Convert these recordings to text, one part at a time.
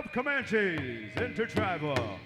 of Comanches, Intertribal.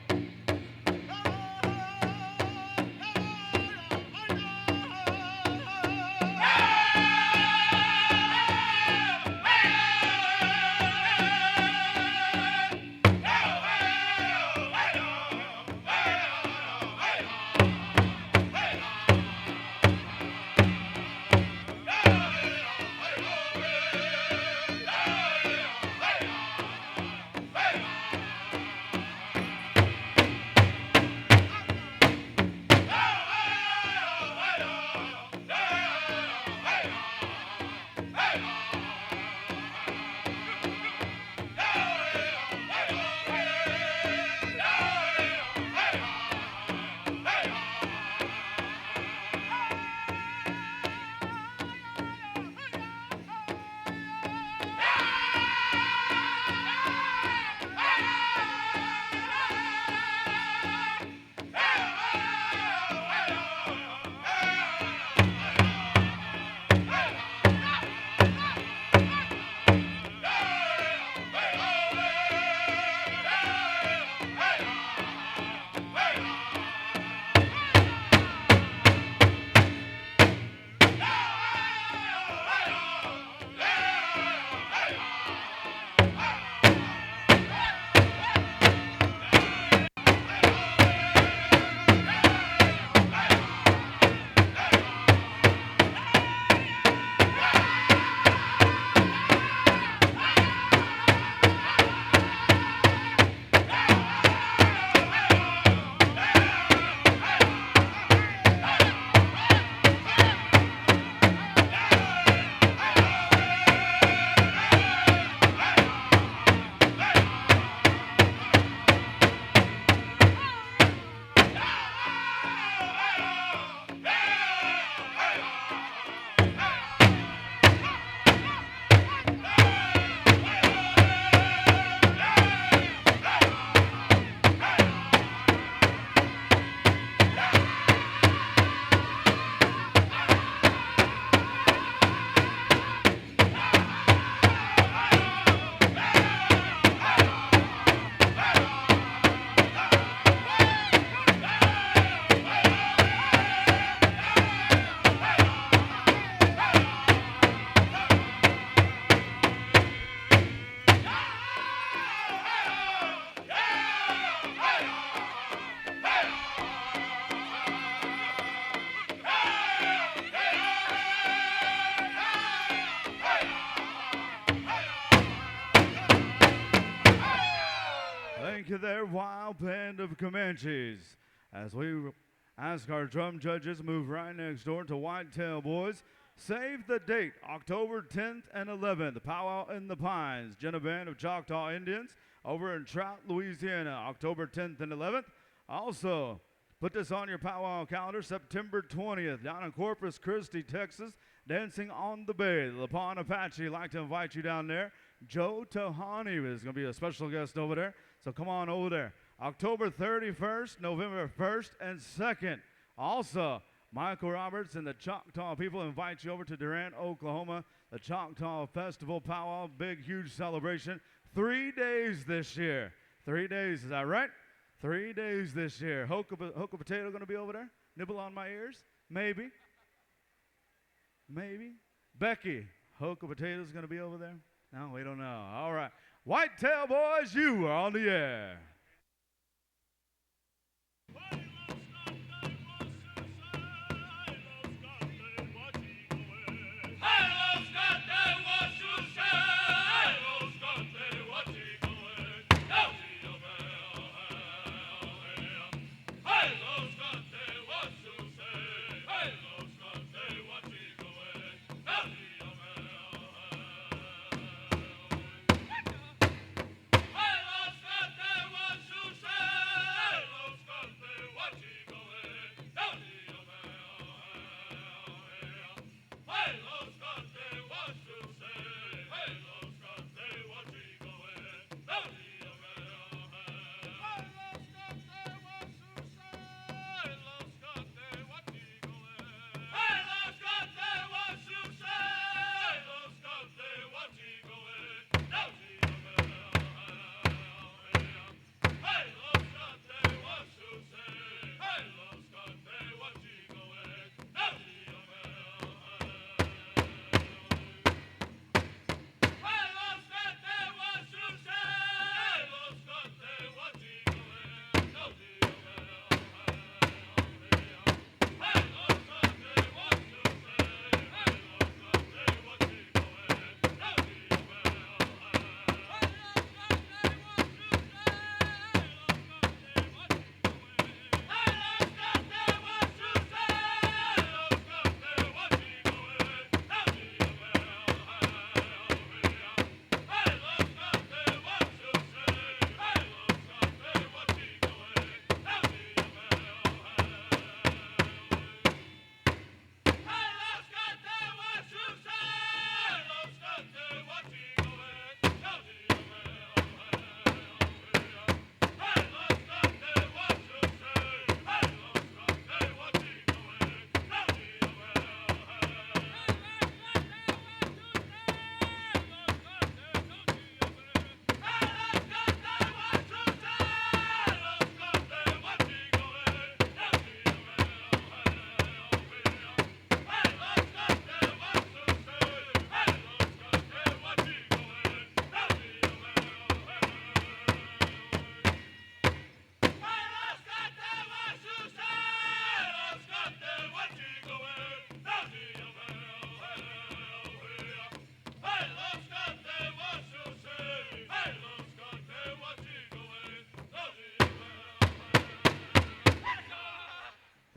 Thank you there, Wild Band of Comanches. As we ask our drum judges, move right next door to Whitetail Boys. Save the date, October 10th and 11th. Powwow in the Pines, Jenna Band of Choctaw Indians over in Trout, Louisiana, October 10th and 11th. Also, put this on your powwow calendar, September 20th, down in Corpus Christi, Texas, Dancing on the Bay. The Lapon Apache, like to invite you down there. Joe Tahani is going to be a special guest over there, so come on over there. October 31st, November 1st and 2nd. Also, Michael Roberts and the Choctaw people invite you over to Durant, Oklahoma, the Choctaw Festival Powwow, big, huge celebration. 3 days this year. 3 days, is that right? 3 days this year. Hoka Potato going to be over there? Nibble on my ears? Maybe. Maybe. Becky, Hoka Potato's going to be over there? No, we don't know. All right. Whitetail Boys, you are on the air.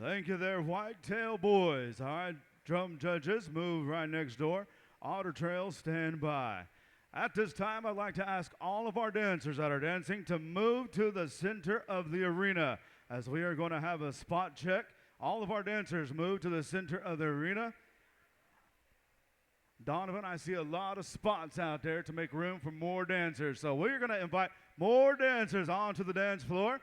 Thank you there, Whitetail Boys. All right, drum judges, move right next door. Otter Trail, stand by. At this time, I'd like to ask all of our dancers that are dancing to move to the center of the arena, as we are going to have a spot check. All of our dancers move to the center of the arena. Donovan, I see a lot of spots out there to make room for more dancers. So we're going to invite more dancers onto the dance floor.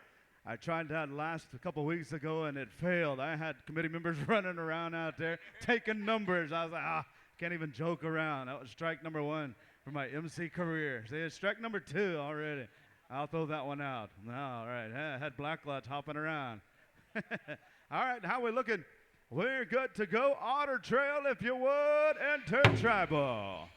I tried that last a couple weeks ago, and it failed. I had committee members running around out there taking numbers. I was like, can't even joke around. That was strike number 1 for my MC career. See, it's strike number 2 already. I'll throw that one out. All right. I had blacklots hopping around. All right, how we looking? We're good to go. Otter Trail, if you would, Intertribal.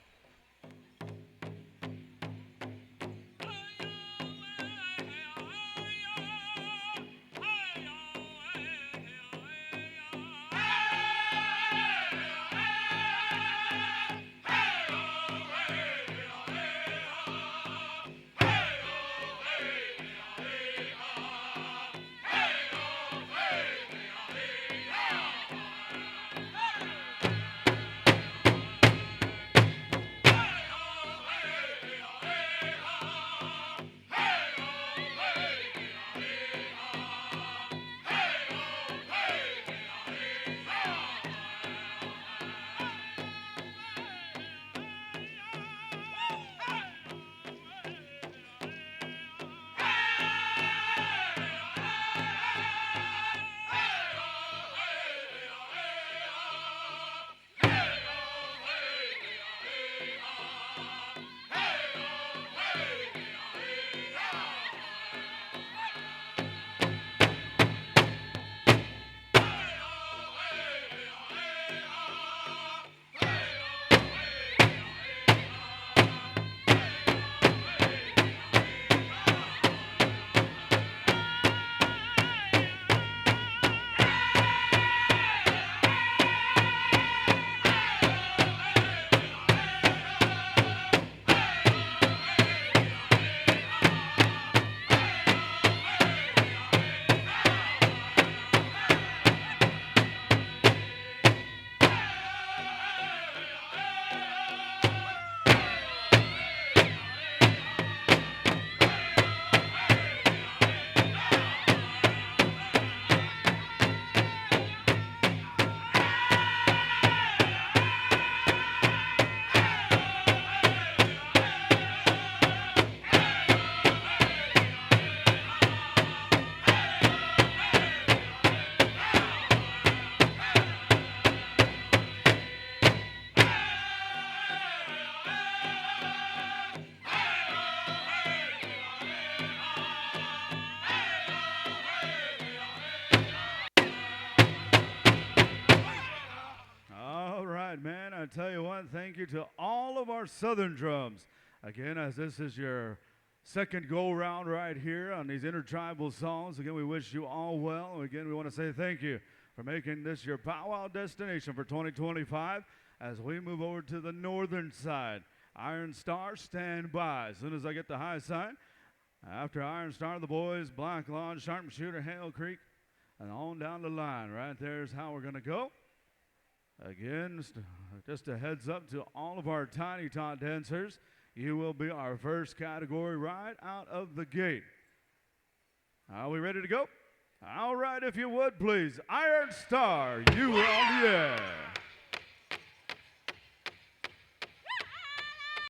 Man, I tell you what, thank you to all of our Southern drums. Again, as this is your second go-round right here on these intertribal songs, again, we wish you all well. Again, we want to say thank you for making this your powwow destination for 2025 as we move over to the northern side. Iron Star, stand by. As soon as I get the high sign, after Iron Star, the boys, Black Lawn, Sharpshooter, Hale Creek, and on down the line. Right there's how we're going to go. Again, just a heads up to all of our Tiny Tot dancers, you will be our first category right out of the gate. Are we ready to go? All right, if you would, please. Iron Star, you are on the air.